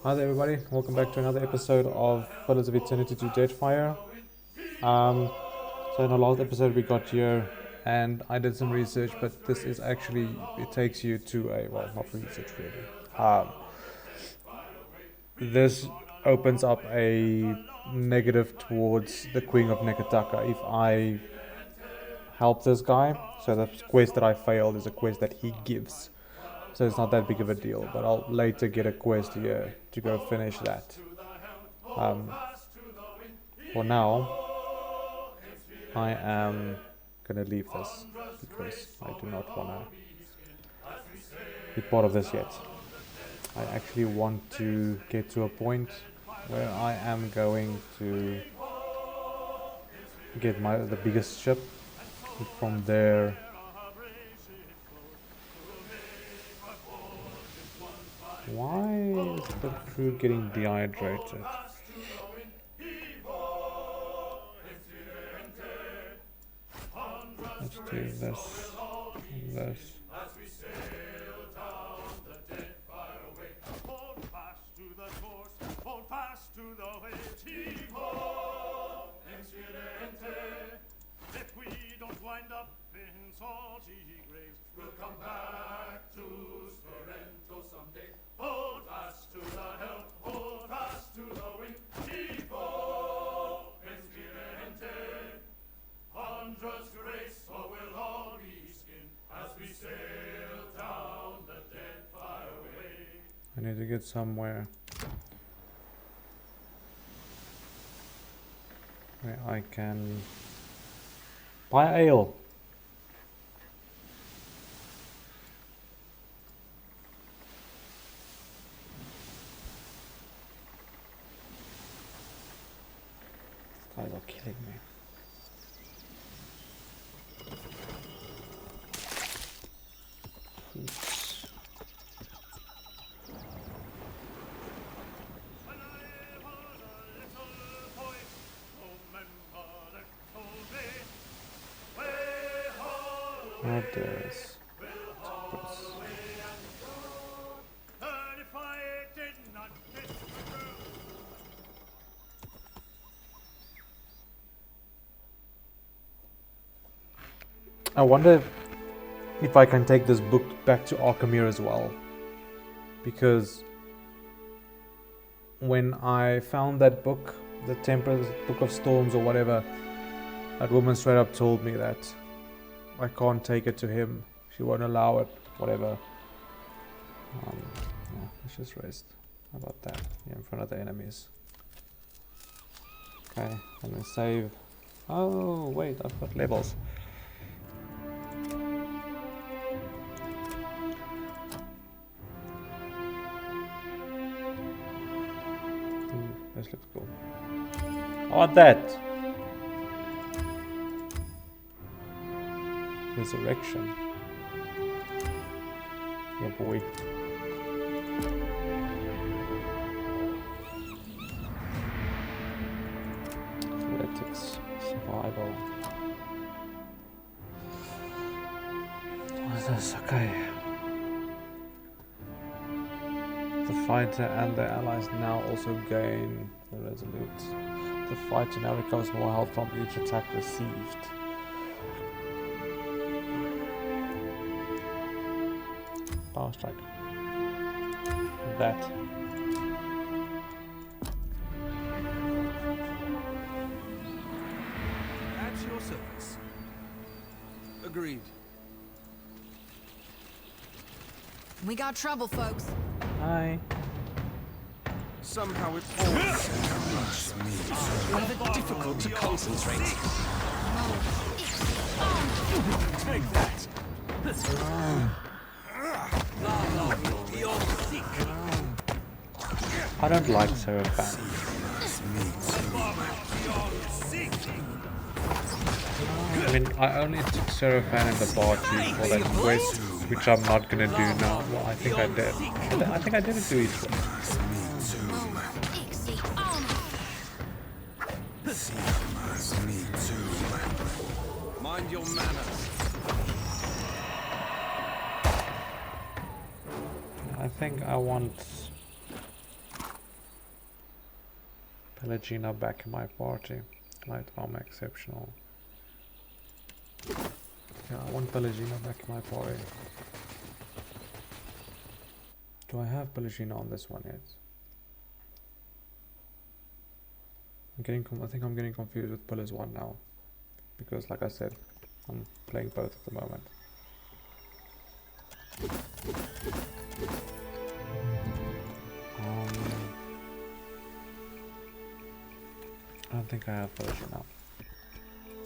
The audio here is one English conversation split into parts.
Hi there everybody, welcome back to another episode of Pillars of Eternity to Deadfire. So in the last episode we got here and I did some research, but this is actually, it takes you to a, well, not research really. This opens up a negative towards the Queen of Nekataka if I help this guy. So the quest that I failed is a quest that he gives. So it's not that big of a deal, but I'll later get a quest here to go finish that. For now, I am gonna leave this because I do not wanna be part of this yet. I actually want to get to a point where I am going to get the biggest ship, and from there why is the crew getting dehydrated? Let's do this and this. If we don't wind up in salty graves, we'll come back to Sorrento someday. Hold fast to the helm, hold fast to the wind. Tipo, inspirante, Hunter's grace, or we'll all be skinned as we sail down the Deadfire way. I need to get somewhere where I can buy ale. These guys are killing me. Oops. When I was a little boy, oh, my mother told me, way haul What this? and if I did not miss the crew. I wonder if I can take this book back to Arkhamir as well, because when I found that book, the Temptress Book of Storms or whatever, that woman straight up told me that I can't take it to him. She won't allow it, whatever. Yeah, let's just rest. How about that? Yeah, in front of the enemies. Okay, I'm gonna save. Oh, wait, I've got levels. This looks cool. I want that! Resurrection. Yeah, boy. Athletics. Survival. What is this? Okay. The fighter and the allies now also gain resolute. The fighter now recovers more health from each attack received. Power strike. That. At your service. Agreed. We got trouble, folks. Hi. Somehow it falls. Rather difficult to concentrate. Take that. I don't like Serpent. I mean, I only took Seraphan and the party for that quest, which I'm not gonna do now. Well, I think I did. I think I didn't do each one. Mind your manners. I think I want Legina back in my party. Light armor exceptional. Yeah, I want Pelagina back in my party. Do I have Pelagina on this one yet? I think I'm getting confused with Pillars 1 now. Because like I said, I'm playing both at the moment. I don't think I have Pelagina.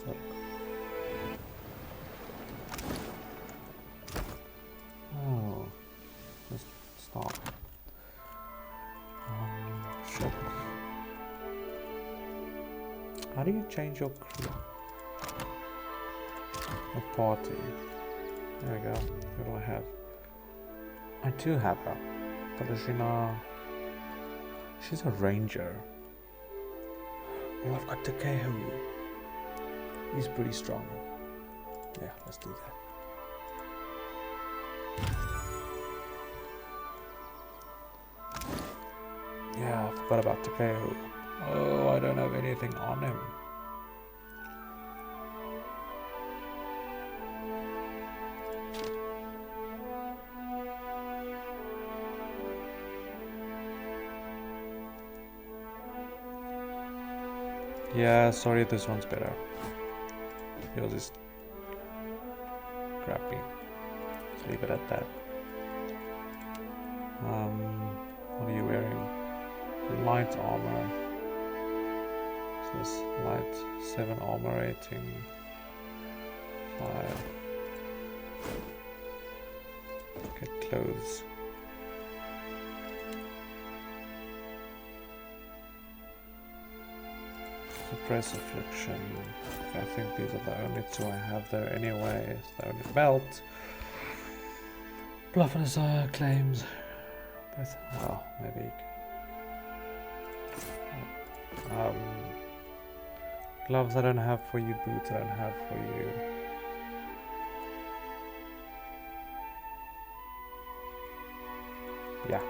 So. Oh, just stop. Shop. How do you change your crew? A party. There we go. What do I have? I do have her. Pelagina. She's a ranger. Oh, I've got Takehu. He's pretty strong. Yeah, let's do that. Yeah, I forgot about Takehu. Oh, I don't have anything on him. Yeah, sorry, this one's better. Yours is crappy. Let's leave it at that. What are you wearing? Light armor. This is light 7 armor rating. 5. Get clothes. Suppress affliction. I think these are the only two I have there anyway. It's the only belt. Bluff and Desire claims. But, well, maybe. Gloves I don't have for you. Boots I don't have for you. Yeah.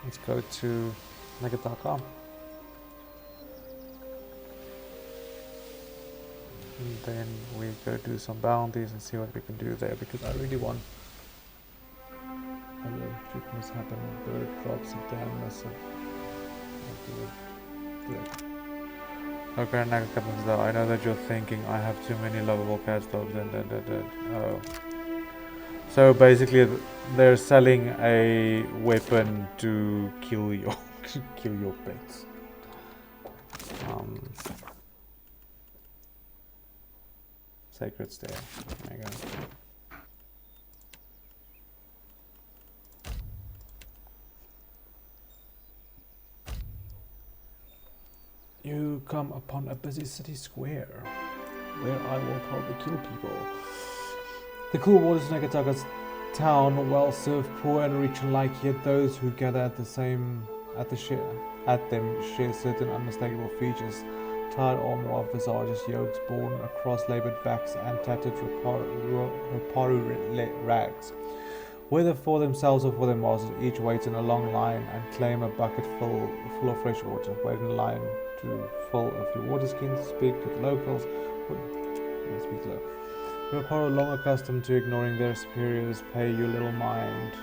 Let's go to Nagataka. And then we go do some bounties and see what we can do there, because I really want treatments happen. Bird drops a damn massive. Okay, Nagataka though, I know that you're thinking I have too many lovable cat dogs and oh. So basically they're selling a weapon to kill your kill your pets. Sacred Stair. There you go. You come upon a busy city square, where I will probably kill people. The cool waters of Nagataka's town, well served, poor and rich alike, yet those who gather at them share certain unmistakable features. Tired armor of visages, yokes borne across laboured backs, and tattered reparu rags. Whether for themselves or for their masters, each waits in a long line and claim a bucket full of fresh water. Wait in line to fill a few water skins, speak to the locals. Speak low. Reparu, long accustomed to ignoring their superiors, pay you little mind,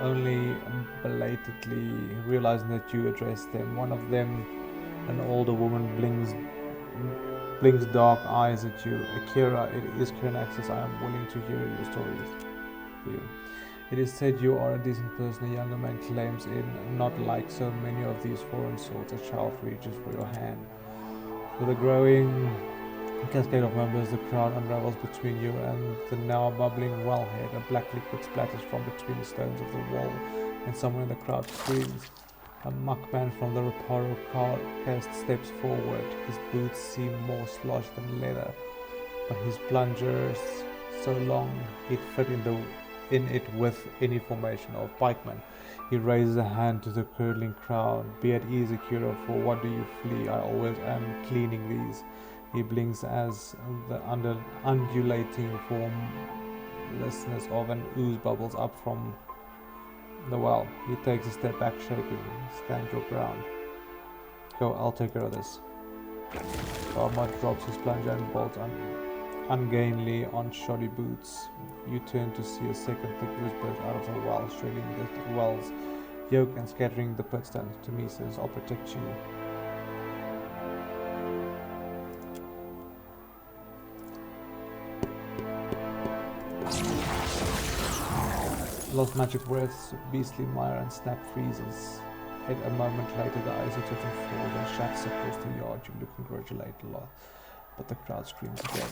only belatedly realizing that you address them. One of them, an older woman, blinks dark eyes at you. Akira, it is Kyrenaxis. I am willing to hear your stories. It is said you are a decent person, a younger man claims, not like so many of these foreign sorts. A child reaches for your hand. With a growing cascade of members, the crowd unravels between you and the now bubbling wellhead. A black liquid splatters from between the stones of the wall, and someone in the crowd screams. A muckman from the Reparu cast steps forward. His boots seem more sloshed than leather, but his plungers so long it fit in it with any formation of pikeman. He raises a hand to the curdling crowd. Be at ease, Akira, for what do you flee? I always am cleaning these. He blinks as the undulating formlessness of an ooze bubbles up from The well. He takes a step back, shaking. Stand your ground. Go, I'll take care of this. Barmod drops his plunger and bolts ungainly on shoddy boots. You turn to see a second thick ooze burst out of the well, shredding the well's yoke and scattering the pitstones. To me, says, I'll protect you. Lost magic breaths, beastly mire and snap freezes. Yet a moment later the icy curtain falls and shafts across the yard. You look congratulate a lot, but the crowd screams again.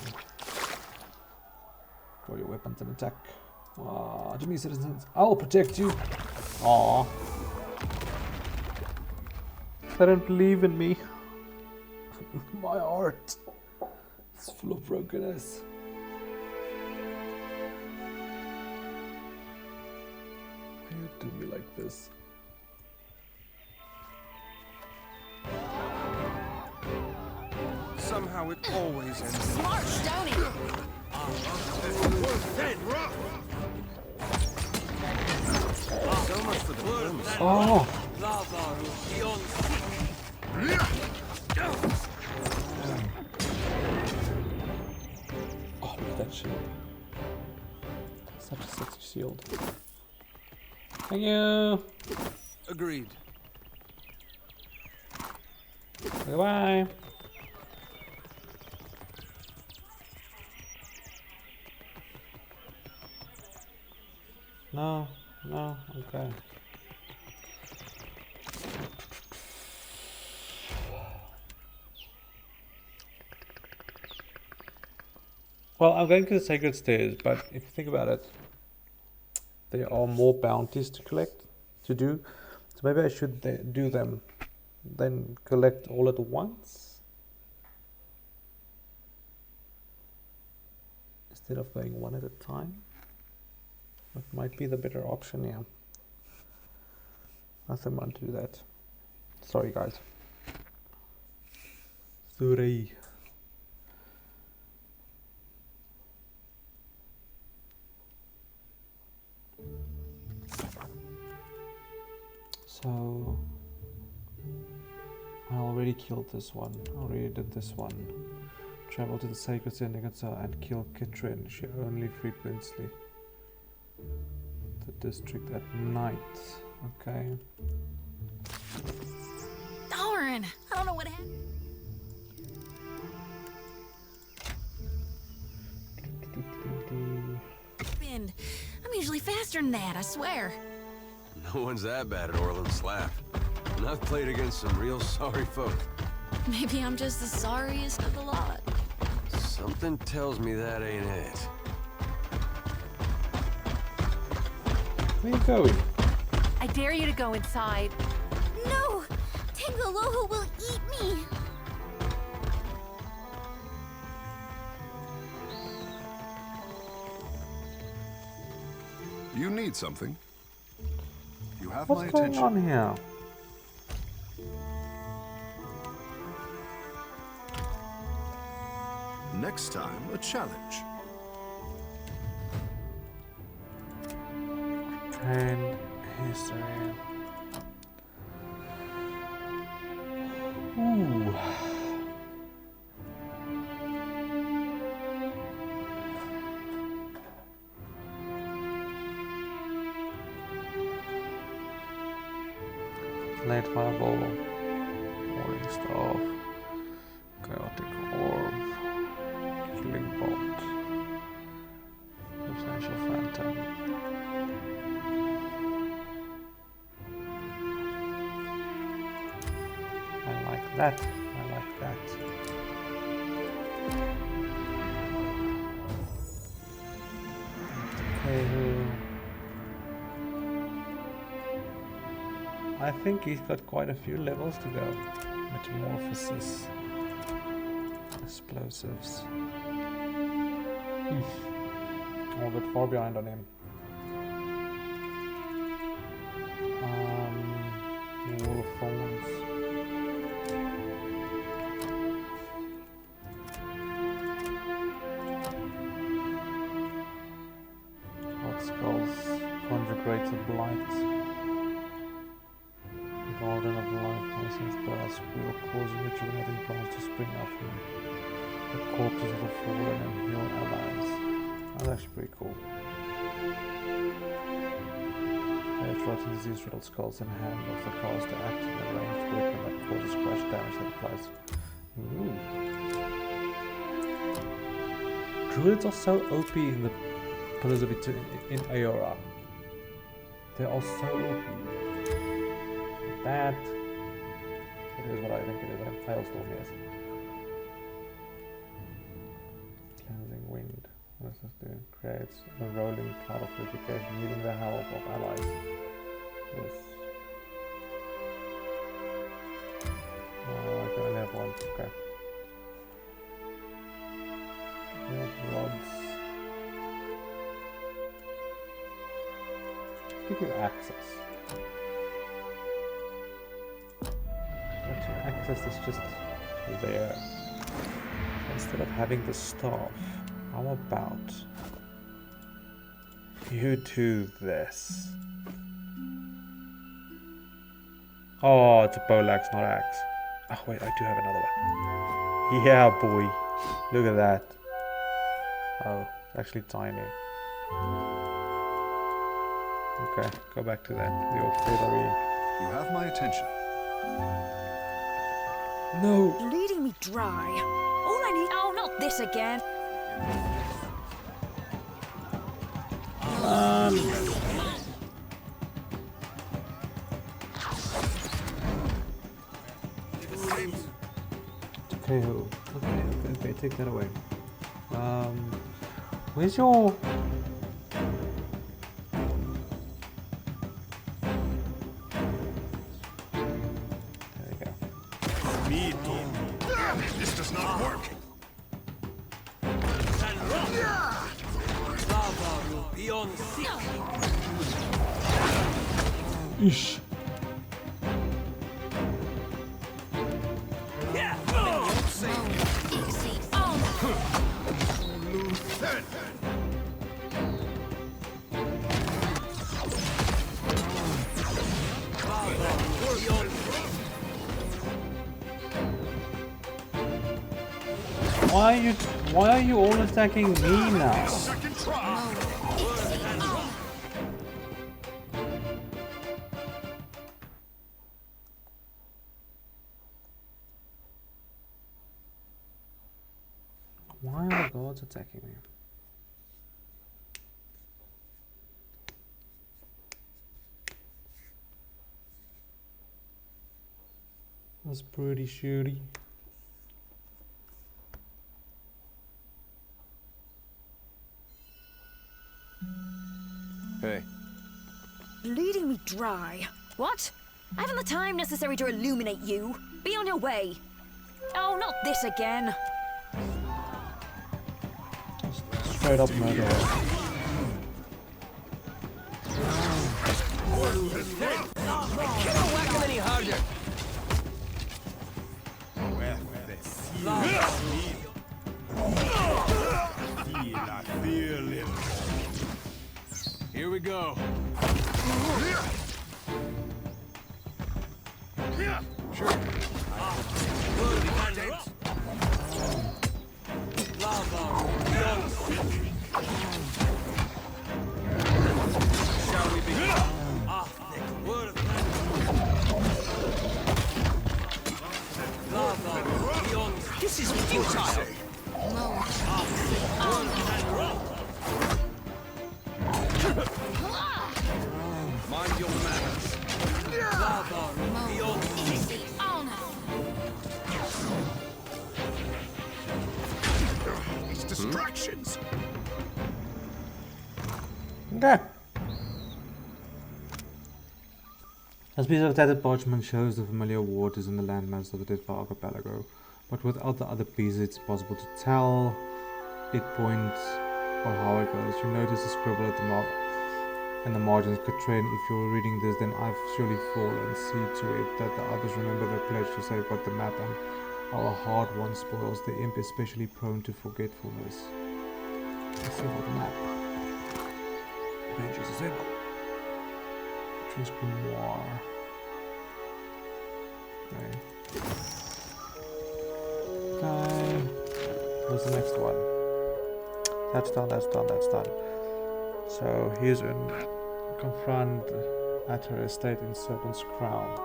Draw your weapons and attack. Ah, Jimmy citizens, I'll protect you. Ah, they don't believe in me. My heart is full of brokenness. Why you do me like this? Somehow it always ends. Smart, don't he? So much for the diplomacy. Oh! Oh, look at that shield. Such a sexy shield. Thank you! Agreed. Goodbye! No, no, okay. Well, I'm going to the Sacred Stairs, but if you think about it, there are more bounties to collect, to do. So maybe I should do them, then collect all at once, instead of going one at a time. That might be the better option, yeah. I think I'm to do that. Sorry, guys. Sorry. So I already killed this one. I already did this one. Travel to the sacred Senegata and kill Katrenn. She only frequents the district at night. Okay. Darn! I don't know what happened. I'm usually faster than that, I swear. No one's that bad at Orland Slap. And I've played against some real sorry folk. Maybe I'm just the sorriest of the lot. Something tells me that ain't it. Where are you going? I dare you to go inside. No! Tangaloho will eat me! You need something? You have What's my going attention. on here? Next time, a challenge. Train history. Ooh. Late fireball, morning staff, chaotic orb, killing bolt, substantial phantom. I like that. I like that. Okay. I think he's got quite a few levels to go. Metamorphosis. Explosives. I'm a bit far behind on him. Wall of Thorns. Hot Skulls. Conjugated Blight. Garden of Life license burst will cause rejuvenating plants to spring up from the corpses of the fallen and heal allies. That's actually pretty cool. It rotten disease riddled skulls and hand of the caster act in a ranged weapon that causes crush damage that applies. Ooh. Druids are so OP in the Pillars of Eternity in Aora. They are so OP. That it is what I think it is. A hailstorm, yes. Cleansing wind. What does this do? Creates a rolling cloud of purification, healing the health of allies. Yes. I can only have one. Okay. Rods. Give you access. Actually, access is just there. Instead of having the staff, how about you do this? Oh, it's a poleaxe, not axe. Oh wait, I do have another one. Yeah, boy. Look at that. Oh, it's actually tiny. Okay, go back to that. The old feathery. You have my attention. No. Bleeding me dry. All I need. Oh, not this again. Okay, okay, take that away. Where's your... There you go. This does not work. Ish. Why are you all attacking me now? Second try. Why are the gods attacking me? That's pretty shitty. Hey. Bleeding me dry. What? I haven't the time necessary to illuminate you. Be on your way. Oh, not this again. Straight up murder. Don't whack him any harder. Here we go. Sure. Shall we begin? Word of this is futile. Mind your manners. These distractions. Okay. This piece of tattered parchment shows the familiar waters in the landmass of the Deadfire archipelago, but without the other pieces it's impossible to tell it points or how it goes. You notice a scribble at the margins. Katrenn, if you're reading this, then I've surely fallen. See to it that the others remember their pledge to safeguard the map, and our hard one spoils. The imp is especially prone to forgetfulness. Let's see about the map. Pages is able. Choose grimoire. Okay. Okay. What's the next one? That's done, that's done, that's done. So here's an confront at her estate in Serpent's Crown.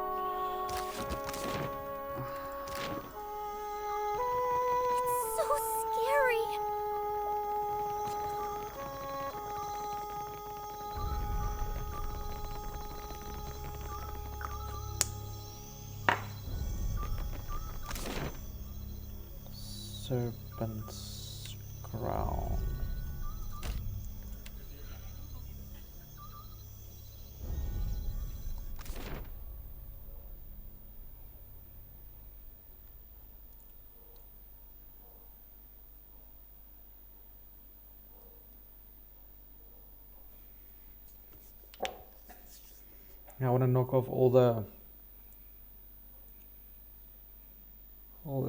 So scary. Serpent's Crown. I want to knock off all the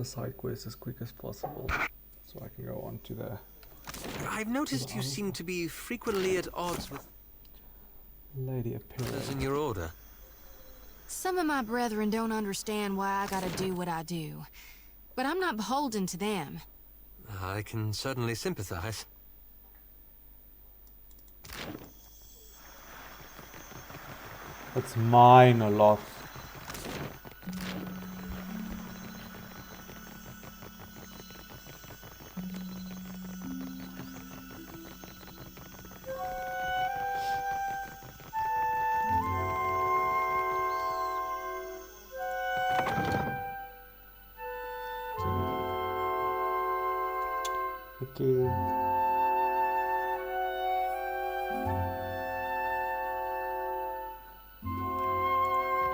side quests as quick as possible, so I can go on to the. I've noticed you seem to be frequently at odds with Lady others Epero. in your order. Some of my brethren don't understand why I gotta do what I do, but I'm not beholden to them. I can certainly sympathize. It's mine a lot. Okay.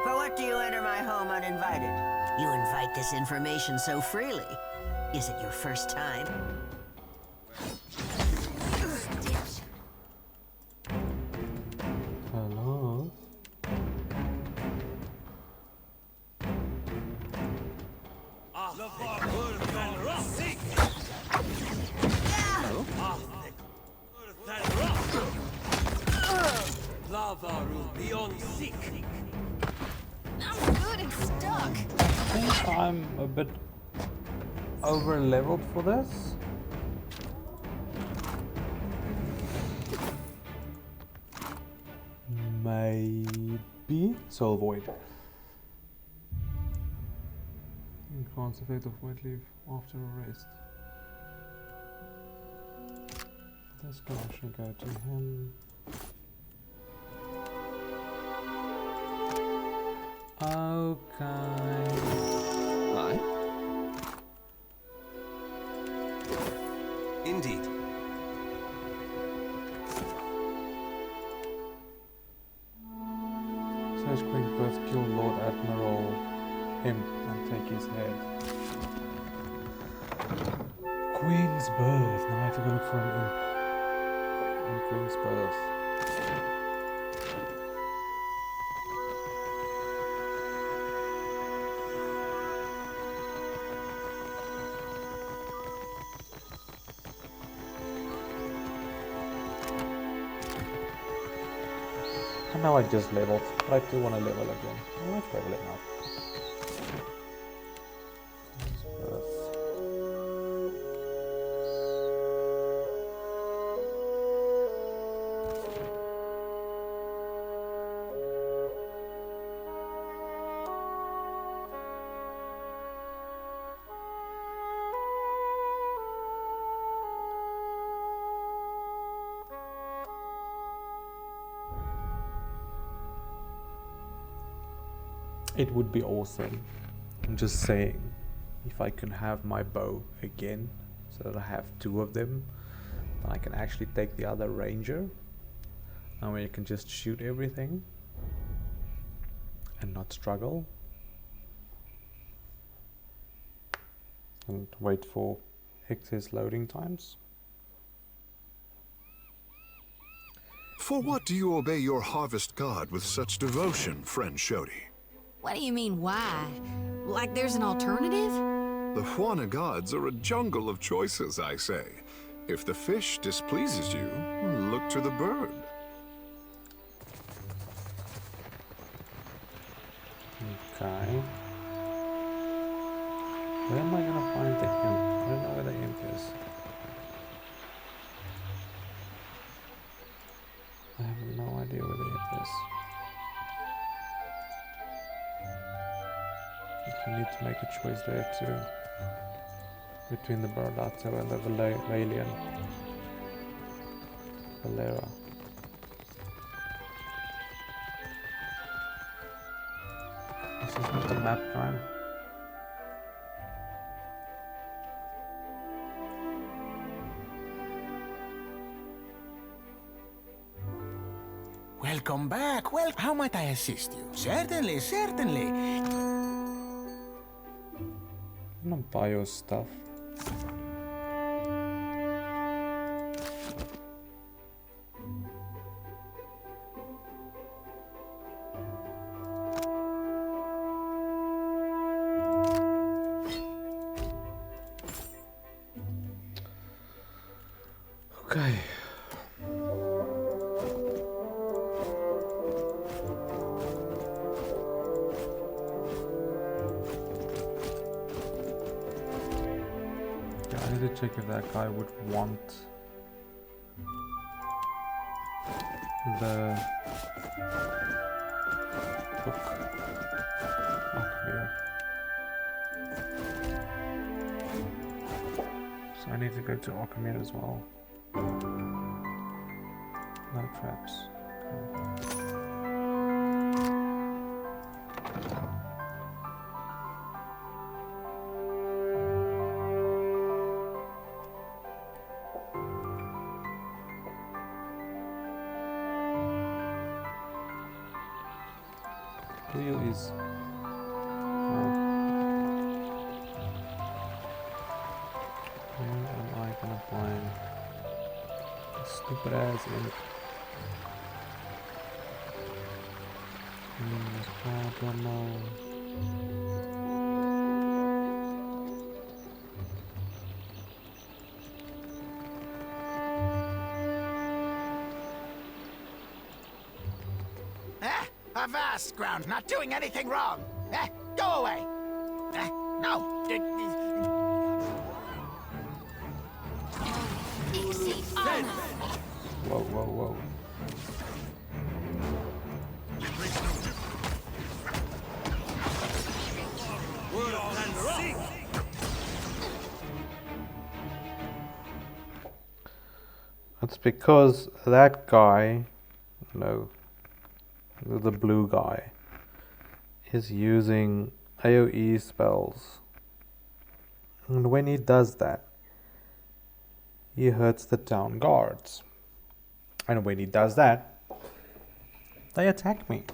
For what do you enter my home uninvited? You invite this information so freely. Is it your first time? Hello. I'm good and stuck. I think I'm a bit over leveled for this. Maybe Soul Void. Enhance effect of White Leaf after a rest. This can actually go to him. Okay. Aye. Indeed. Says Queen's Birth, kill Lord Admiral him and take his head. Queen's Birth. Now I have to go look for him in Queen's Birth. I know I just leveled, but I do want to level again. I like leveling up. Queen's Birth. It would be awesome. I'm just saying, if I can have my bow again, so that I have two of them, then I can actually take the other ranger, and where you can just shoot everything and not struggle, and wait for excess loading times. For what do you obey your harvest god with such devotion, friend Shodi? What do you mean, why? Like there's an alternative? The Huana gods are a jungle of choices, I say. If the fish displeases you, look to the bird. Okay. Where am I gonna find the imp? I don't know where the imp is. I have no idea where the imp is. I need to make a choice there too. Between the Barlato and the Valian. Valera. This is not the map time. Welcome back. Well, how might I assist you? Certainly, certainly. I'm gonna buy your stuff. Okay. I need to check if that guy would want the book up here. So I need to go to Alchemir as well. No traps. Okay. Wheel is where am I gonna find this stupid ass imp? Avast, ground, not doing anything wrong. Go away. No. Whoa, whoa, whoa. That's because that guy, no, the blue guy, is using AoE spells. And when he does that, he hurts the town guards. And when he does that, they attack me.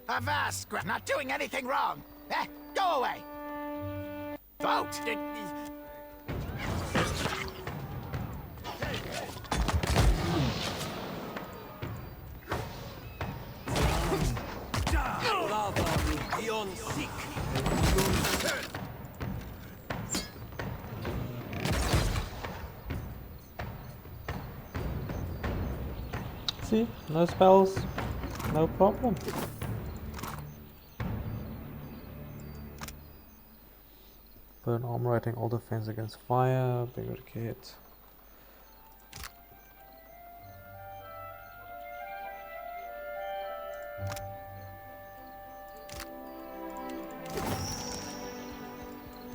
Avast, not doing anything wrong. Go away. Vote. See, no spells, no problem. Burn armor, writing all defense against fire. Bigger kit.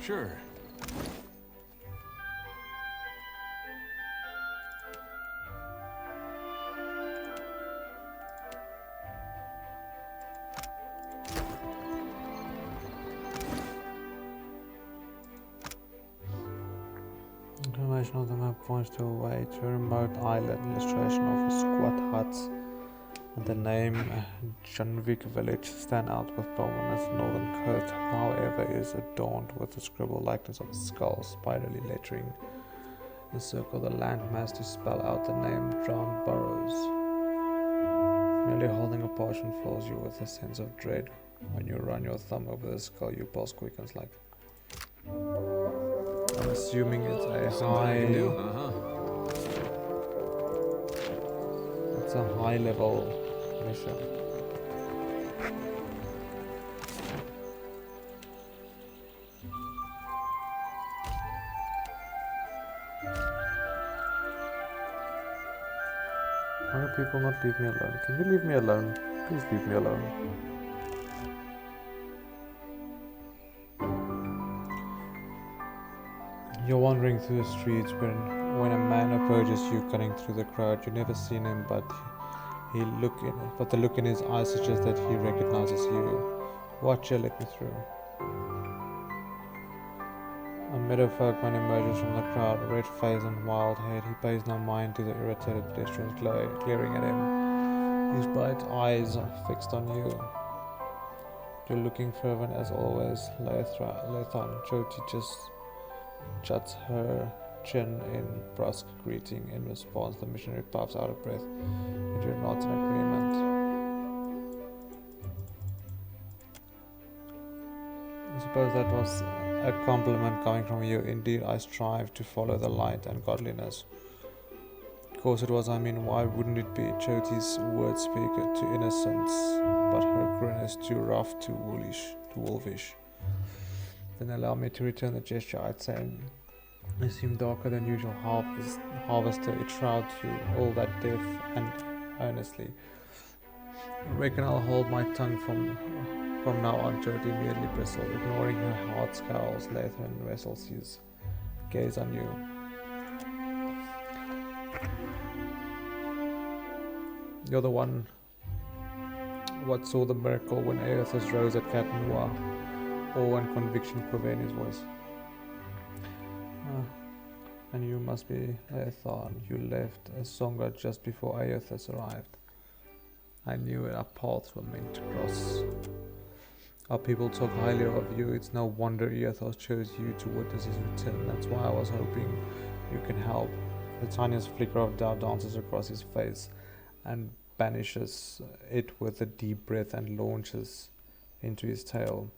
Sure. Information of the map points to a way to a remote island. Illustration of a squat hut and the name Junvik village stand out with prominence. Northern coast, however, is adorned with the scribbled likeness of a skull, spirally lettering encircle the landmass to spell out the name Drowned Burrows. Merely holding a portion fills you with a sense of dread. When you run your thumb over the skull, your pulse quickens like. I'm assuming it's a high. It's a high level mission. Why do people not leave me alone? Can you leave me alone? Please leave me alone. You're wandering through the streets when a man approaches you, cutting through the crowd. You've never seen him, but the look in his eyes suggests that he recognizes you. Watch you, let me through. A meadowfolk man emerges from the crowd, red face and wild head. He pays no mind to the irritated pedestrians glaring at him. His bright eyes are fixed on you. You're looking fervent as always. Lathan Jyoti just juts her chin in brusque greeting. In response, the missionary puffs out of breath, and you're not in agreement. I suppose that was a compliment coming from you. Indeed, I strive to follow the light and godliness. Of course it was, I mean, why wouldn't it be? Jyoti's words speak to innocence, but her grin is too rough, too wolfish. Then allow me to return the gesture. I'd say you seem darker than usual. Harvester, it shrouds you, all that death and earnestly. I reckon I'll hold my tongue from now on. Jyoti immediately bristled, ignoring her hard scowls. Lathan wrestles his gaze on you. You're the one what saw the miracle when Aethys rose at Katrenn, awe and conviction quiver in his voice. And you must be Lathan. You left Songa just before Aethys arrived. I knew our paths were meant to cross. Our people talk highly of you. It's no wonder Aethys chose you to witness his return. That's why I was hoping you can help. The tiniest flicker of doubt dances across his face and banishes it with a deep breath and launches into his tail.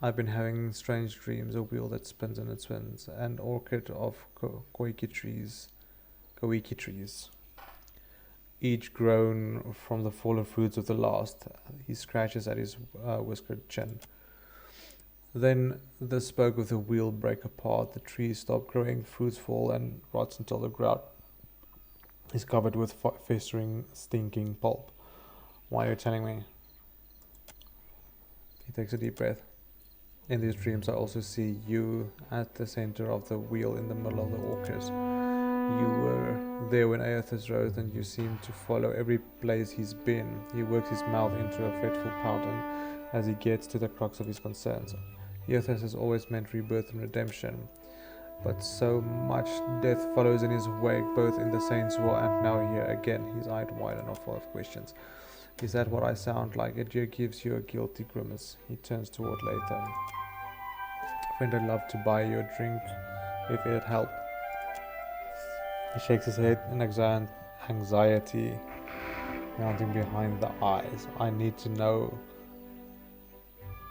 I've been having strange dreams, a wheel that spins and it spins, an orchid of koiki trees, each grown from the fallen fruits of the last. He scratches at his whiskered chin. Then the spoke of the wheel break apart, the trees stop growing, fruits fall and rots until the ground is covered with festering, stinking pulp. Why are you telling me? He takes a deep breath. In these dreams I also see you at the center of the wheel in the middle of the orchard. You were there when Aethys rose, and you seem to follow every place he's been. He works his mouth into a fretful pout as he gets to the crux of his concerns. Aethys has always meant rebirth and redemption, but so much death follows in his wake, both in the Saints' War and now here again. His eyes wide and full of questions. Is that what I sound like? Edgar gives you a guilty grimace. He turns toward Lathan. Friend, I'd love to buy you a drink if it'd help. He shakes his head in anxiety mounting behind the eyes. I need to know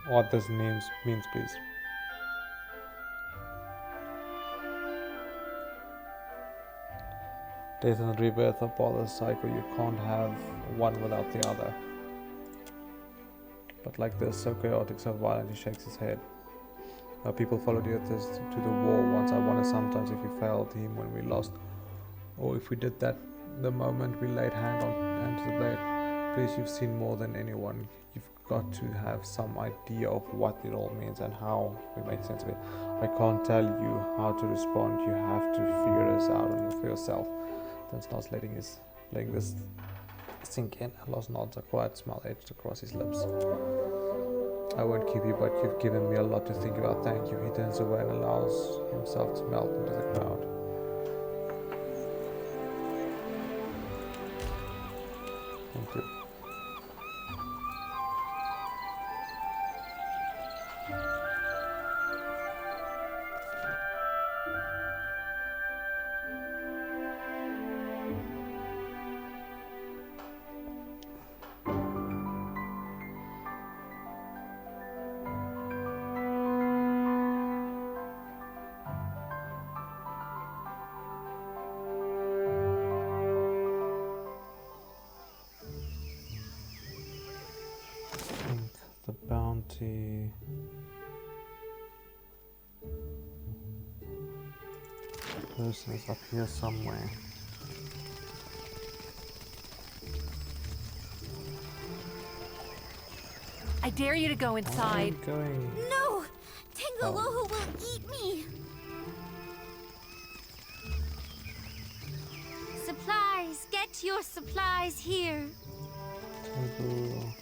what this means, please. Death and rebirth are part of the cycle. You can't have one without the other. But like this, so chaotic, so violent, he shakes his head. People followed the others to the war once. I wonder sometimes if we failed him when we lost, or if we did that the moment we laid hand to the blade. Please, you've seen more than anyone. You've got to have some idea of what it all means and how we make sense of it. I can't tell you how to respond. You have to figure this out for yourself. Then starts letting this sink in. Lost nods, a quiet smile edged across his lips. I won't keep you, but you've given me a lot to think about. Thank you. He turns away and allows himself to melt into the crowd. Thank you. The bounty. Person is up here somewhere. I dare you to go inside. Where are you going? No! Tangaloho will eat me! Supplies! Get your supplies here! Temple.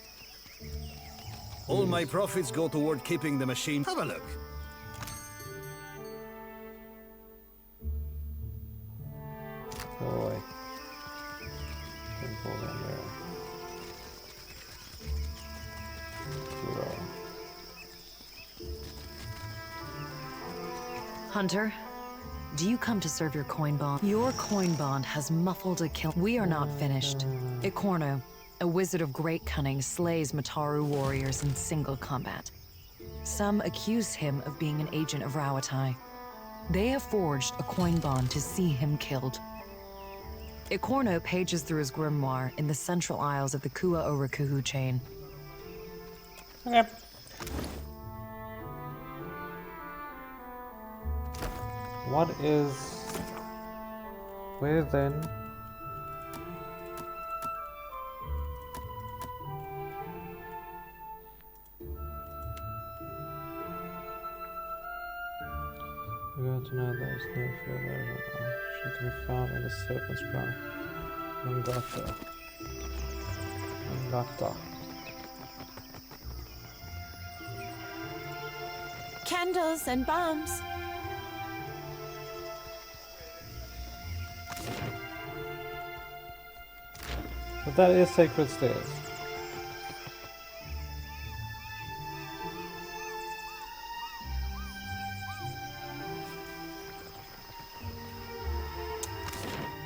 All my profits go toward keeping the machine. Have a look. Go away. Temple down there. Hunter, do you come to serve your coin bond? Your coin bond has muffled a kill. We are not finished. Ikorno, a wizard of great cunning, slays Mataru warriors in single combat. Some accuse him of being an agent of Rawatai. They have forged a coin bond to see him killed. Ikorno pages through his grimoire in the central aisles of the Kua Orakuhu chain. Okay. What is... Where then? We got to know there is no fervor. She can be found in the Serpent's crown. Ngata. Candles and bombs. But that is sacred stairs.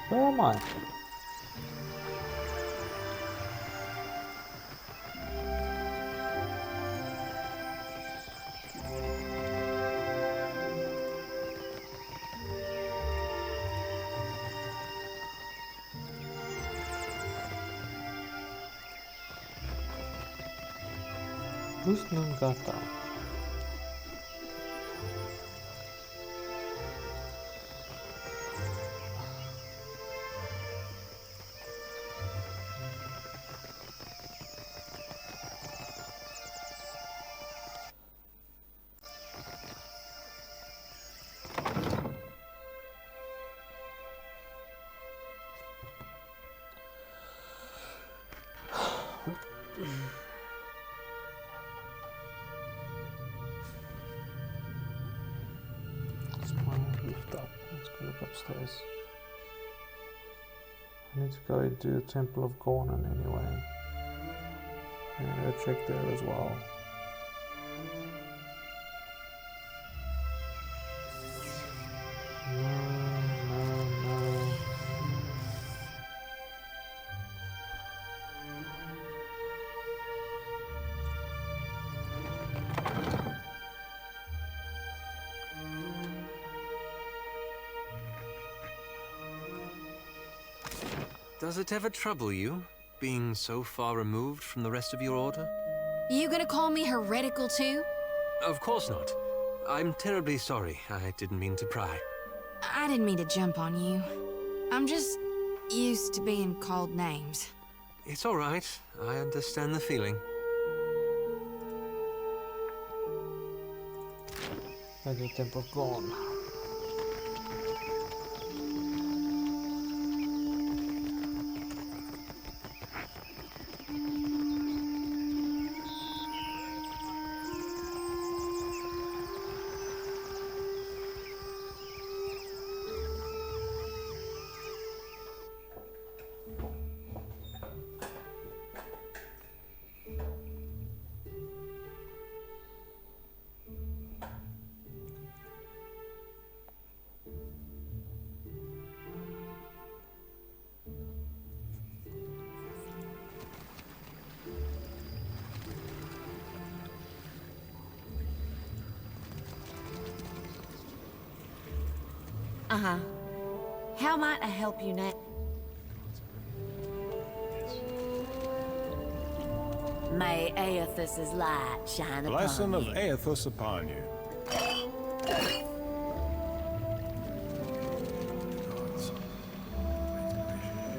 Where am I? Who's Nungata? Let's go look upstairs. I need to go into the Temple of Gornan anyway. And go check there as well. No. Does it ever trouble you, being so far removed from the rest of your order? You gonna call me heretical too? Of course not. I'm terribly sorry. I didn't mean to pry. I didn't mean to jump on you. I'm just used to being called names. It's all right. I understand the feeling. And the temple gone. Uh-huh. How might I help you now? May Aethys's light shine Blessing upon of you. Aethys upon you.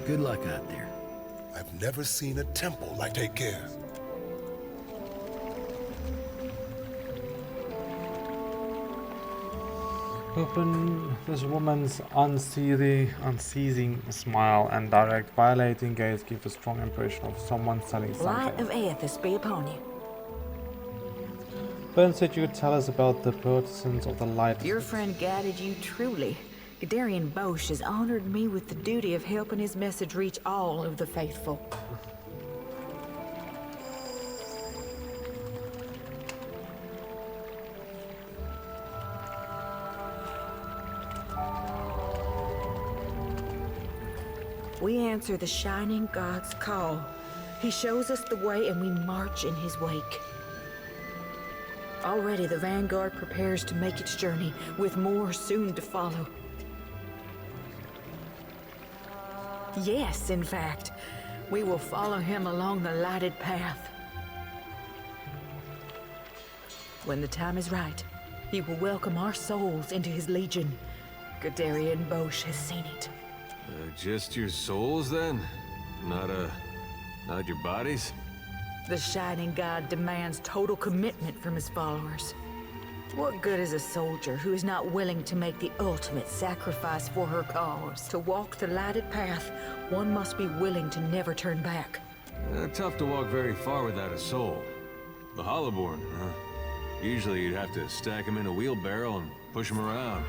Good luck out there. I've never seen a temple like take care. Open this woman's unceasing smile and direct, violating gaze give a strong impression of someone selling Light something. of Aethys be upon you. Ben said you could tell us about the partisans of the light. Your friend guided you truly. Gadarian Bosch has honored me with the duty of helping his message reach all of the faithful. We answer the Shining God's call. He shows us the way and we march in his wake. Already the Vanguard prepares to make its journey, with more soon to follow. Yes, in fact, we will follow him along the lighted path. When the time is right, he will welcome our souls into his legion. Gadarian Bosch has seen it. Just your souls, then? Not your bodies? The Shining God demands total commitment from his followers. What good is a soldier who is not willing to make the ultimate sacrifice for her cause? To walk the lighted path, one must be willing to never turn back. Tough to walk very far without a soul. The Hollowborn, huh? Usually you'd have to stack him in a wheelbarrow and push him around.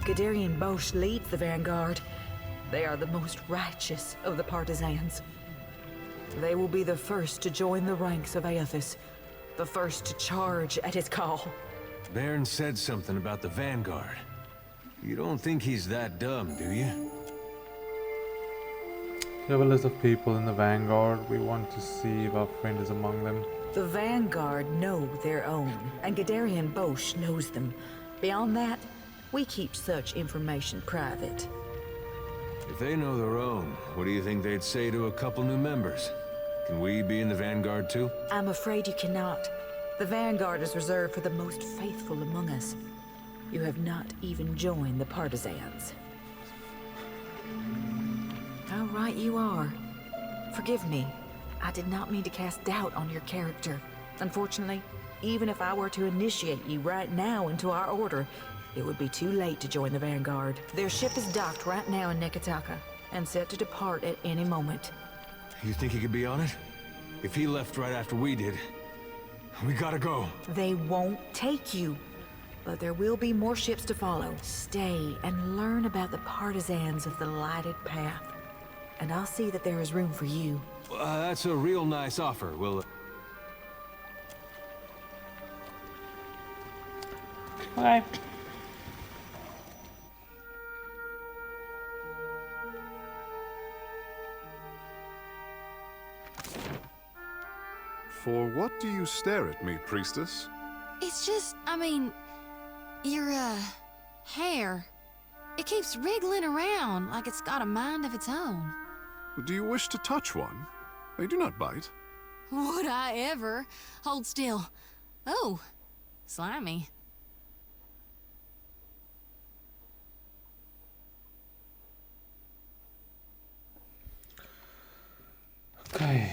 Gadarian Bosch leads the Vanguard. They are the most righteous of the partisans. They will be the first to join the ranks of Aethys, the first to charge at his call. Baron said something about the Vanguard. You don't think he's that dumb, do you? We have a list of people in the Vanguard. We want to see if our friend is among them. The Vanguard know their own, and Gadarian Bosch knows them. Beyond that, we keep such information private. If they know their own, what do you think they'd say to a couple new members? Can we be in the Vanguard too? I'm afraid you cannot. The Vanguard is reserved for the most faithful among us. You have not even joined the partisans. How right you are. Forgive me. I did not mean to cast doubt on your character. Unfortunately, even if I were to initiate you right now into our order, it would be too late to join the Vanguard. Their ship is docked right now in Nekataka, and set to depart at any moment. You think he could be on it? If he left right after we did, we gotta go. They won't take you, but there will be more ships to follow. Stay and learn about the partisans of the lighted path, and I'll see that there is room for you. That's a real nice offer. We'll... Okay. For what do you stare at me, priestess? It's just, I mean, your, hair. It keeps wriggling around like it's got a mind of its own. Do you wish to touch one? They do not bite. Would I ever? Hold still. Oh, Slimy. Okay,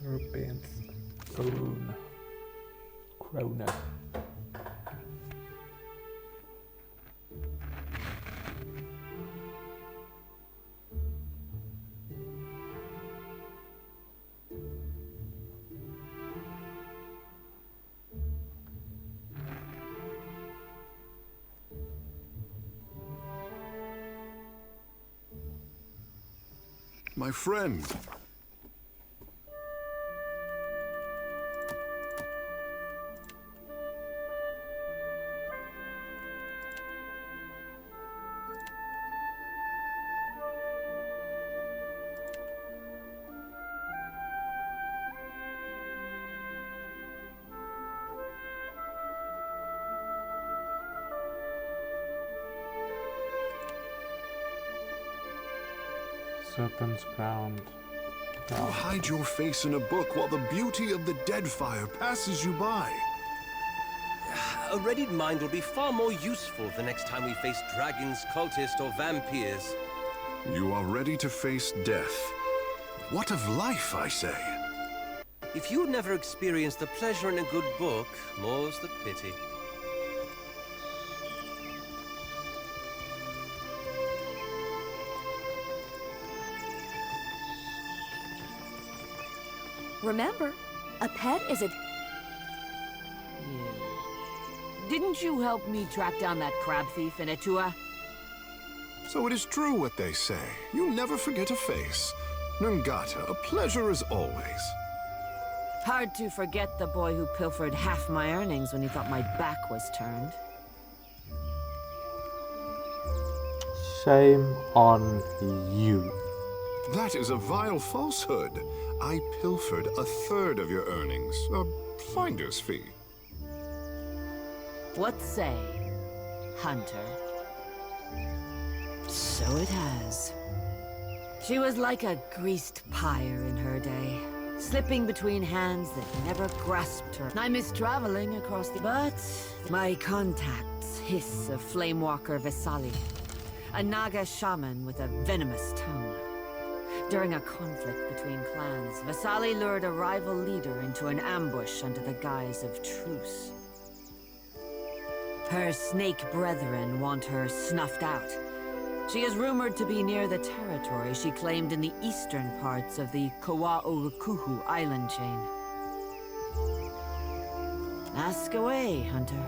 Serpent, Krona. My friend. Serpent's ground. You hide your face in a book while the beauty of the Deadfire passes you by. A readied mind will be far more useful the next time we face dragons, cultists, or vampires. You are ready to face death. What of life, I say? If you never experienced the pleasure in a good book, more's the pity. Remember, a pet is a... Didn't you help me track down that crab thief in Etua? So it is true what they say. You never forget a face. Nungata, a pleasure as always. Hard to forget the boy who pilfered half my earnings when he thought my back was turned. Shame on you. That is a vile falsehood. I pilfered a third of your earnings. A finder's fee. What say, Hunter? So it has. She was like a greased pyre in her day, slipping between hands that never grasped her. I miss traveling across the... But my contacts hiss of Flamewalker Vesali, a Naga shaman with a venomous tongue. During a conflict between clans, Vesali lured a rival leader into an ambush under the guise of truce. Her snake brethren want her snuffed out. She is rumored to be near the territory she claimed in the eastern parts of the Kawa'urukuhu island chain. Ask away, Hunter.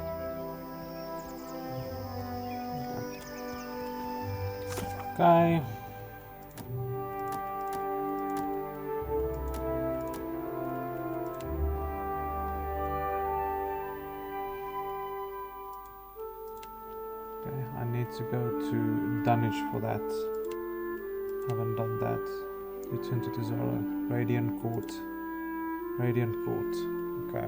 Okay. I need to go to Dunwich for that. Haven't done that. Return to Tesoro. Radiant Court. Radiant Court. Okay.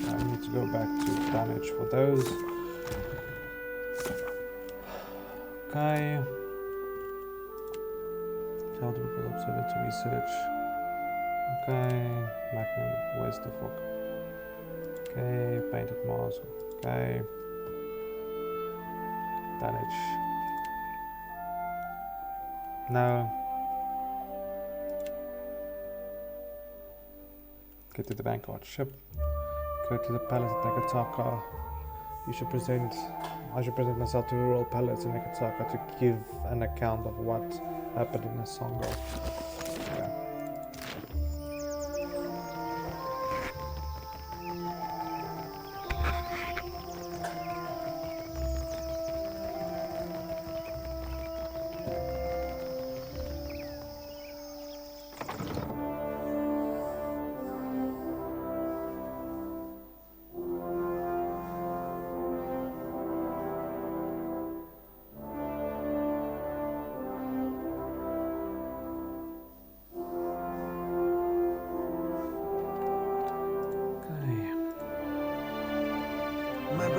I need to go back to Dunwich for those. Okay. Childhood Observatory Research. Okay. Magnum. Where's the fuck? Okay. Painted Mars. Okay. Dunwich. No. Get to the Vanguard ship. Go to the palace at Nekataka. I should present myself to the royal palace in Nekataka to give an account of what happened in the Songo. Okay.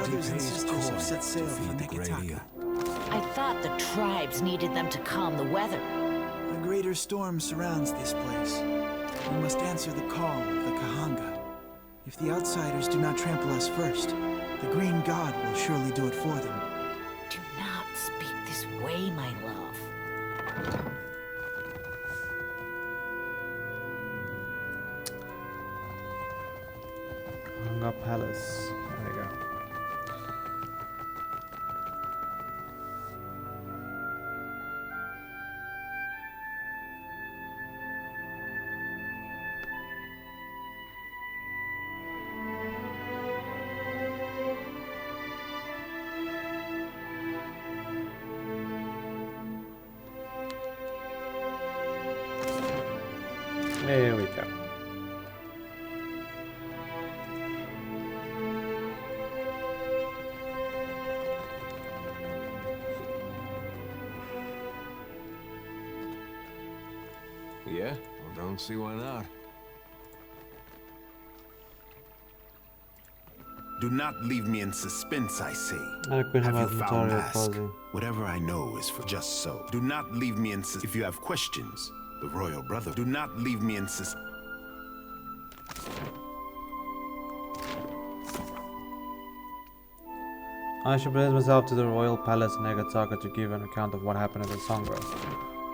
brothers and sisters have set sail for Neketaka. I thought the tribes needed them to calm the weather. A greater storm surrounds this place. We must answer the call of the Kahanga. If the outsiders do not trample us first, the Green God will surely do it for them. Do not speak this way, my love. Kahanga Palace. There we go. There we go. Yeah? Well, don't see why not. Do not leave me in suspense, I say. Have you found ask? Whatever I know is for just so. Do not leave me in suspense. If you have questions, the royal brother. Do not leave me in suspense. I should present myself to the royal palace in Negataka to give an account of what happened at the Sangha.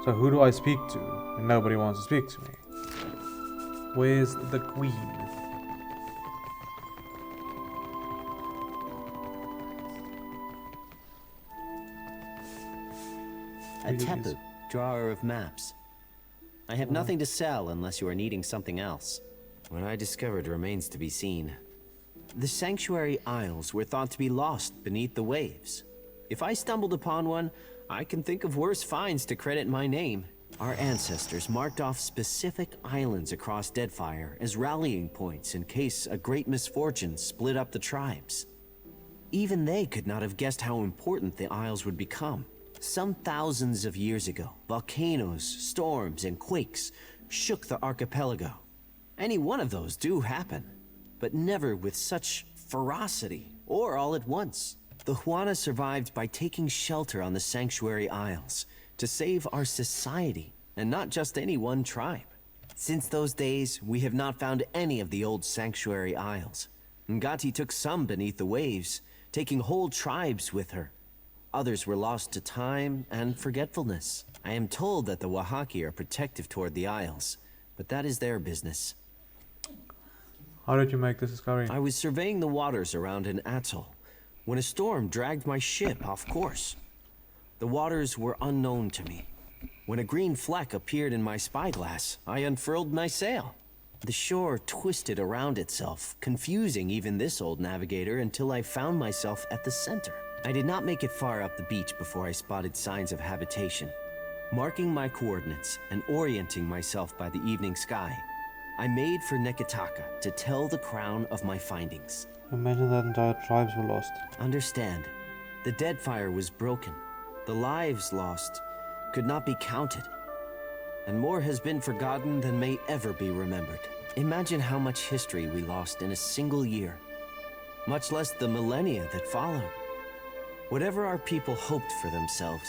So who do I speak to? And nobody wants to speak to me. Where's the queen? A Tepu, drawer of maps. I have nothing to sell unless you are needing something else. What I discovered remains to be seen. The Sanctuary Isles were thought to be lost beneath the waves. If I stumbled upon one, I can think of worse finds to credit my name. Our ancestors marked off specific islands across Deadfire as rallying points in case a great misfortune split up the tribes. Even they could not have guessed how important the Isles would become. Some thousands of years ago, volcanoes, storms, and quakes shook the archipelago. Any one of those do happen, but never with such ferocity, or all at once. The Huana survived by taking shelter on the Sanctuary Isles to save our society, and not just any one tribe. Since those days, we have not found any of the old Sanctuary Isles. Ngati took some beneath the waves, taking whole tribes with her. Others were lost to time and forgetfulness. I am told that the Wahaki are protective toward the Isles, but that is their business. How did you make this discovery? I was surveying the waters around an atoll when a storm dragged my ship off course. The waters were unknown to me. When a green fleck appeared in my spyglass, I unfurled my sail. The shore twisted around itself, confusing even this old navigator until I found myself at the center. I did not make it far up the beach before I spotted signs of habitation. Marking my coordinates and orienting myself by the evening sky, I made for Neketaka to tell the crown of my findings. Imagine that entire tribes were lost. Understand, the Deadfire was broken. The lives lost could not be counted. And more has been forgotten than may ever be remembered. Imagine how much history we lost in a single year, much less the millennia that followed. Whatever our people hoped for themselves,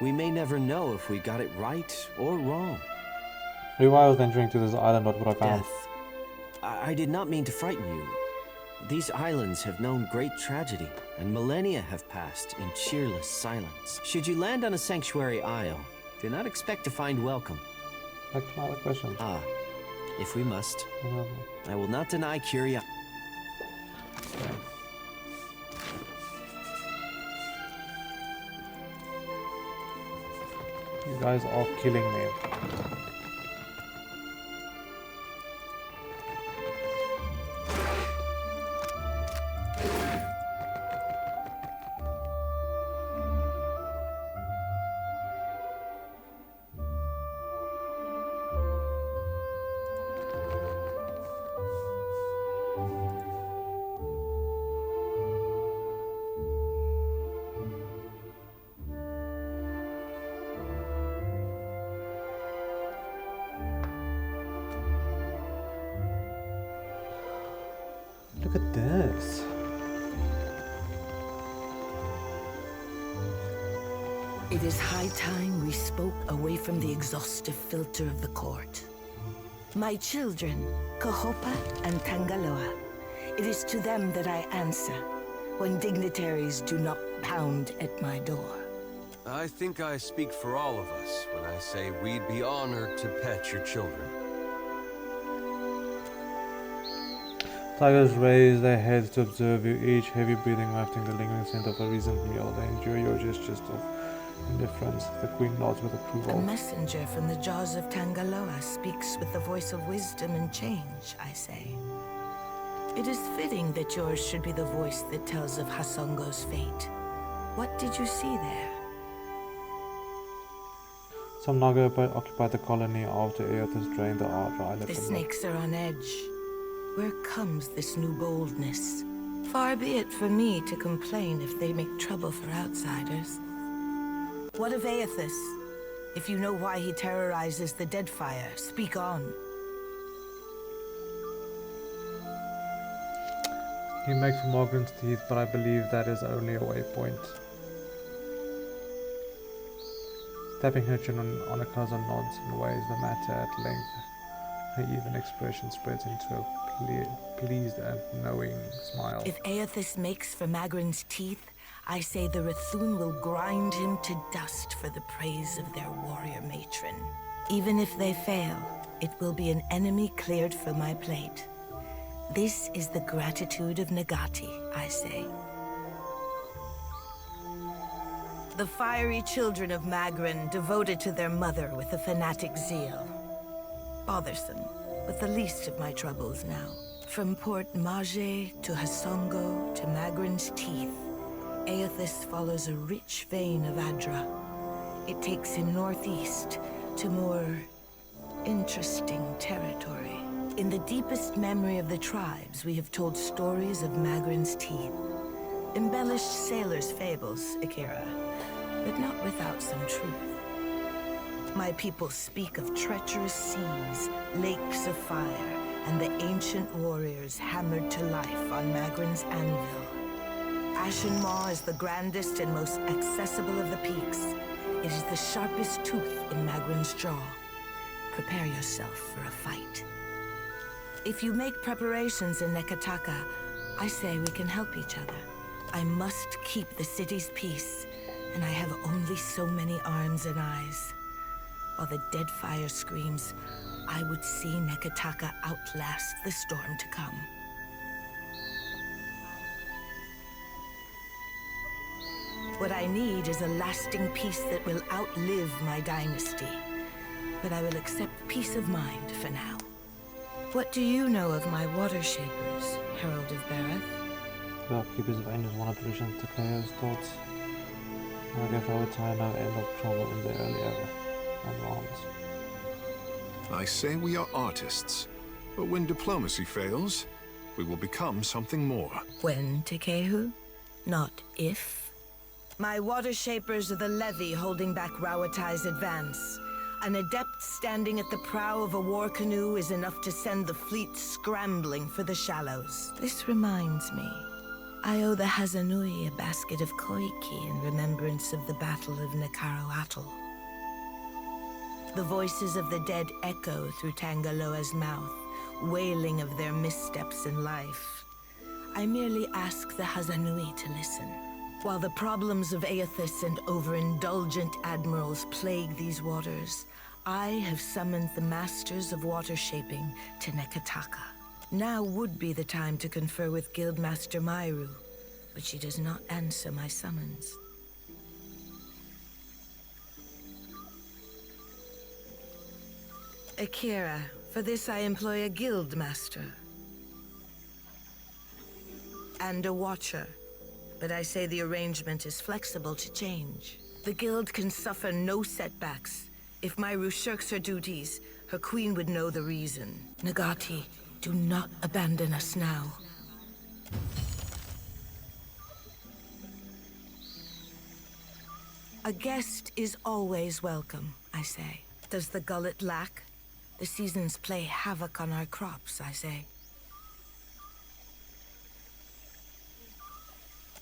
we may never know if we got it right or wrong. If I was venturing to this island, what would I find? Death. I did not mean to frighten you. These islands have known great tragedy, and millennia have passed in cheerless silence. Should you land on a sanctuary isle, do not expect to find welcome. Back to my other question. Ah, if we must. I will not deny curiosity. You guys are killing me. Look at this. It is high time we spoke away from the exhaustive filter of the court. My children, Kahopa and Tangaloa, it is to them that I answer when dignitaries do not pound at my door. I think I speak for all of us when I say we'd be honored to pet your children. Tigers raise their heads to observe you, each heavy breathing wafting the lingering scent of a recent meal. They endure your gestures of indifference. The queen nods with A approval. messenger from the jaws of Tangaloa speaks with the voice of wisdom and change, I say. It is fitting that yours should be the voice that tells of Hasongo's fate. What did you see there? Some Naga occupied the colony after Eothas drained the dry The left. snakes are on edge. Where comes this new boldness? Far be it for me to complain if they make trouble for outsiders. What of Eothas? If you know why he terrorizes the Deadfire, speak on. He makes for Morgan's teeth, but I believe that is only a waypoint. Tapping her chin on a cousin nods and weighs the matter at length. Her even expression spreads into a pleased and knowing smile. If Eothas makes for Magrin's teeth, I say the Rathun will grind him to dust for the praise of their warrior matron. Even if they fail, it will be an enemy cleared for my plate. This is the gratitude of Nagati, I say. The fiery children of Magrin devoted to their mother with a fanatic zeal. Bothersome, but the least of my troubles now. From Port Mage to Hasongo to Magrin's teeth, Eothas follows a rich vein of Adra. It takes him northeast to more interesting territory. In the deepest memory of the tribes, we have told stories of Magrin's teeth. Embellished sailors' fables, Akira, but not without some truth. My people speak of treacherous seas, lakes of fire, and the ancient warriors hammered to life on Magrin's anvil. Ashen Maw is the grandest and most accessible of the peaks. It is the sharpest tooth in Magrin's jaw. Prepare yourself for a fight. If you make preparations in Nekataka, I say we can help each other. I must keep the city's peace, and I have only so many arms and eyes. While the Deadfire screams, I would see Nekataka outlast the storm to come. What I need is a lasting peace that will outlive my dynasty. But I will accept peace of mind for now. What do you know of my water shapers, Herald of Bareth? The keepers of angels wanted to return to Chaos thoughts. I guess I would try no end of trouble in the earlier advance. I say we are artists, but when diplomacy fails, we will become something more. When, Tekehu? Not if. My water shapers are the levy holding back Rawatai's advance. An adept standing at the prow of a war canoe is enough to send the fleet scrambling for the shallows. This reminds me. I owe the Hazanui a basket of koiki in remembrance of the Battle of Nakaro Atoll. The voices of the dead echo through Tangaloa's mouth, wailing of their missteps in life. I merely ask the Hazanui to listen. While the problems of Eothas and overindulgent admirals plague these waters, I have summoned the masters of water shaping to Nekataka. Now would be the time to confer with Guildmaster Myru, but she does not answer my summons. Akira, for this I employ a Guildmaster. And a Watcher. But I say the arrangement is flexible to change. The Guild can suffer no setbacks. If Myru shirks her duties, her queen would know the reason. Nagati, do not abandon us now. A guest is always welcome, I say. Does the gullet lack? The seasons play havoc on our crops, I say.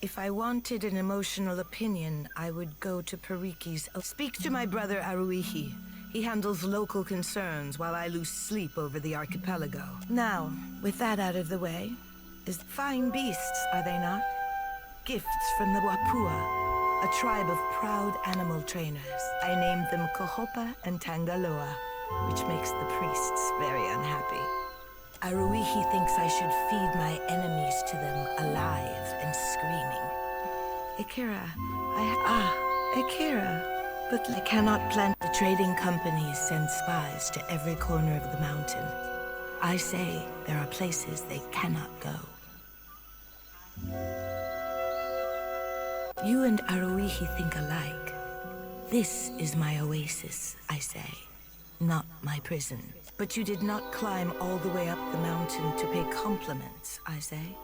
If I wanted an emotional opinion, I would go to Periki's. Speak to my brother Aruihi. He handles local concerns while I lose sleep over the archipelago. Now, with that out of the way, is fine beasts, are they not? Gifts from the Wapua, a tribe of proud animal trainers. I named them Kohopa and Tangaloa, which makes the priests very unhappy. Aruihi thinks I should feed my enemies to them alive and screaming. Akira, Akira. But I cannot plant. The trading companies send spies to every corner of the mountain. I say there are places they cannot go. You and Aruihi think alike. This is my oasis, I say, not my prison. But you did not climb all the way up the mountain to pay compliments, I say.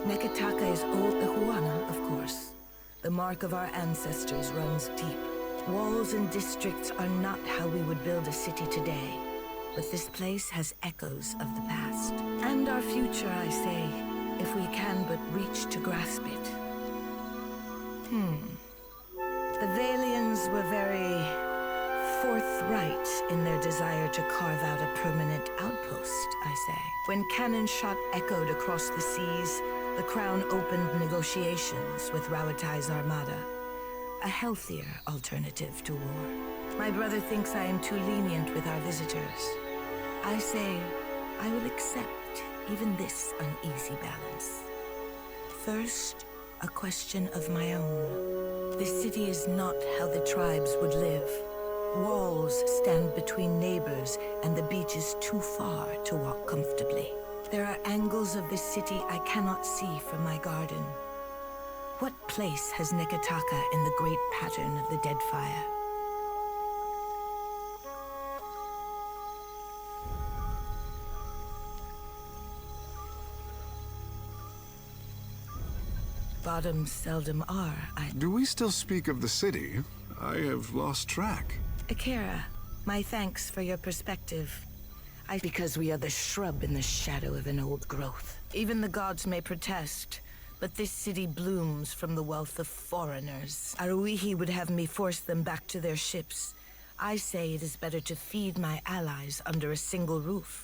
Nekataka is old Ahuana, of course. The mark of our ancestors runs deep. Walls and districts are not how we would build a city today. But this place has echoes of the past. And our future, I say, if we can but reach to grasp it. The Valians were very forthright in their desire to carve out a permanent outpost, I say. When cannon shot echoed across the seas, the Crown opened negotiations with Rawatai's armada. A healthier alternative to war. My brother thinks I am too lenient with our visitors. I say I will accept even this uneasy balance. First, a question of my own. This city is not how the tribes would live. Walls stand between neighbors, and the beach is too far to walk comfortably. There are angles of this city I cannot see from my garden. What place has Nekataka in the great pattern of the Deadfire? Bottoms seldom are, Do we still speak of the city? I have lost track. Akira, my thanks for your perspective. Because we are the shrub in the shadow of an old growth. Even the gods may protest, but this city blooms from the wealth of foreigners. Aruihi would have me force them back to their ships. I say it is better to feed my allies under a single roof.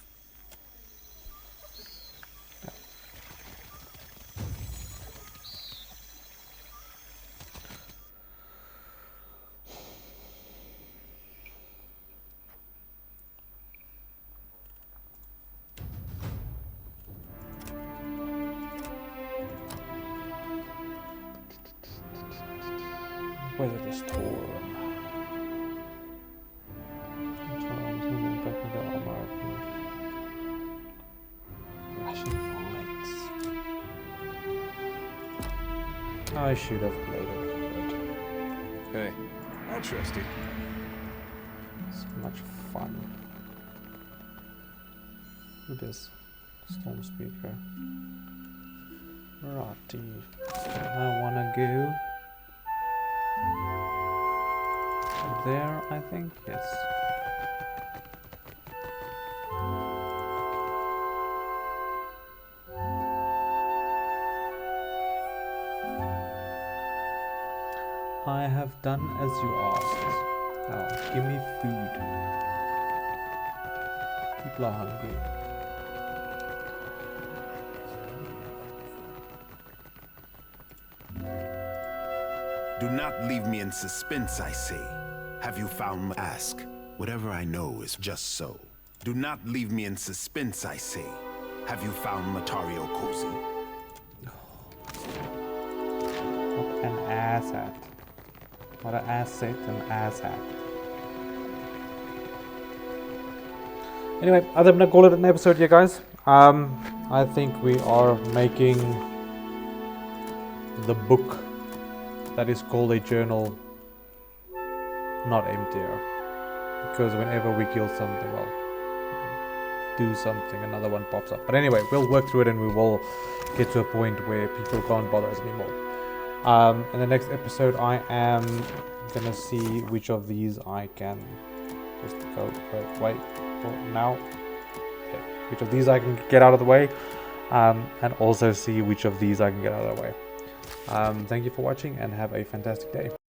Whether the storm. I should have played it. Hey, I trust you. So much fun. Who this? Storm speaker. Righty. I wanna go there, I think, yes. I have done as you asked. Now, give me food. People are hungry. Do not leave me in suspense, I say. Have you found my ask? Whatever I know is just so. Do not leave me in suspense, I say. Have you found Matario Cozy? What an asshat. What an asset and asshat. Anyway, I'm gonna call it an episode here, guys. I think we are making the book that is called a journal not emptier, because whenever we kill something, well, do something, another one pops up. But anyway, we'll work through it and we will get to a point where people can't bother us anymore. In the next episode, I am gonna see which of these I can just go wait for now. Okay. Which of these I can get out of the way, and also see which of these I can get out of the way. Thank you for watching and have a fantastic day.